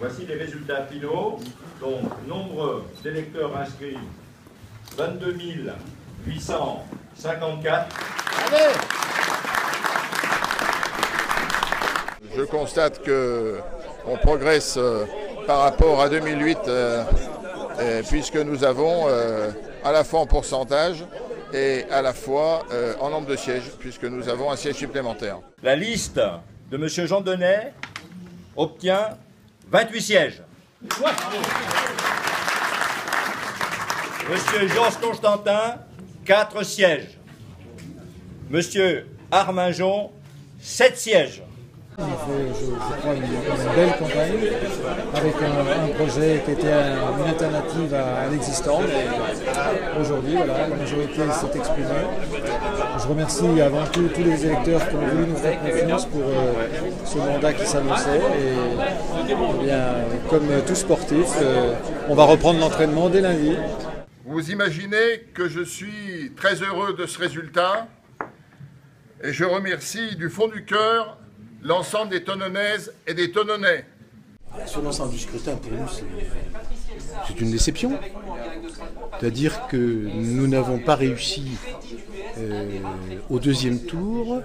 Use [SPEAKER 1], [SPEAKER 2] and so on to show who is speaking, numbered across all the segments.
[SPEAKER 1] Voici les résultats finaux. Donc, nombre d'électeurs inscrits, 22 854.
[SPEAKER 2] Allez!
[SPEAKER 3] Je constate qu'on progresse par rapport à 2008, puisque nous avons à la fois en pourcentage et à la fois en nombre de sièges, puisque nous avons un siège supplémentaire.
[SPEAKER 1] La liste de M. Jean Denay obtient 28 sièges. M. Georges Constantin, 4 sièges. M. Arminjon, 7 sièges.
[SPEAKER 4] On a fait, je crois, une belle campagne avec un projet qui était une alternative à l'existant. Aujourd'hui, voilà, la majorité s'est exprimée. Je remercie avant tout tous les électeurs qui ont voulu nous faire confiance pour ce mandat qui s'annonçait. Et bien, comme tout sportif, on va reprendre l'entraînement dès lundi.
[SPEAKER 3] Vous imaginez que je suis très heureux de ce résultat et je remercie du fond du cœur l'ensemble des Tonnonaises et des Tonnonnais.
[SPEAKER 2] Sur l'ensemble du scrutin, pour nous, c'est une déception. C'est-à-dire que nous n'avons pas réussi au deuxième tour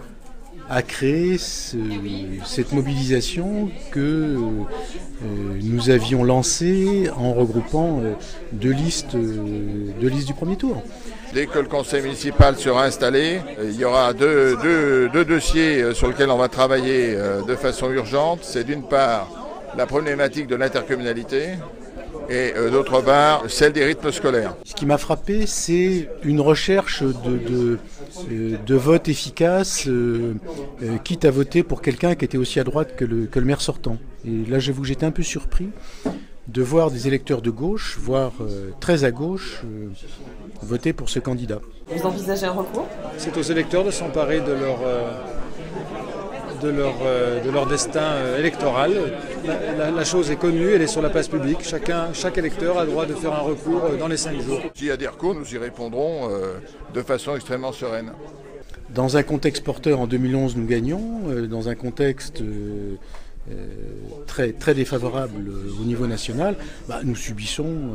[SPEAKER 2] à créer cette mobilisation que nous avions lancée en regroupant deux listes du premier tour.
[SPEAKER 3] Dès que le conseil municipal sera installé, il y aura deux dossiers sur lesquels on va travailler de façon urgente. C'est d'une part la problématique de l'intercommunalité et d'autre part celle des rythmes scolaires.
[SPEAKER 2] Ce qui m'a frappé, c'est une recherche de vote efficace, quitte à voter pour quelqu'un qui était aussi à droite que le maire sortant. Et là, j'avoue que j'étais un peu surpris de voir des électeurs de gauche, voire très à gauche, voter pour ce candidat.
[SPEAKER 5] Vous envisagez un recours?
[SPEAKER 4] C'est aux électeurs de s'emparer de leur destin électoral. La chose est connue, elle est sur la place publique. Chaque électeur a le droit de faire un recours dans les 5 jours.
[SPEAKER 3] S'il y a des recours, nous y répondrons de façon extrêmement sereine.
[SPEAKER 2] Dans un contexte porteur, en 2011, nous gagnons. Dans un contexte très défavorable au niveau national, nous subissons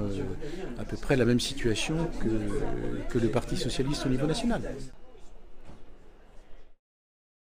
[SPEAKER 2] à peu près la même situation que le Parti socialiste au niveau national.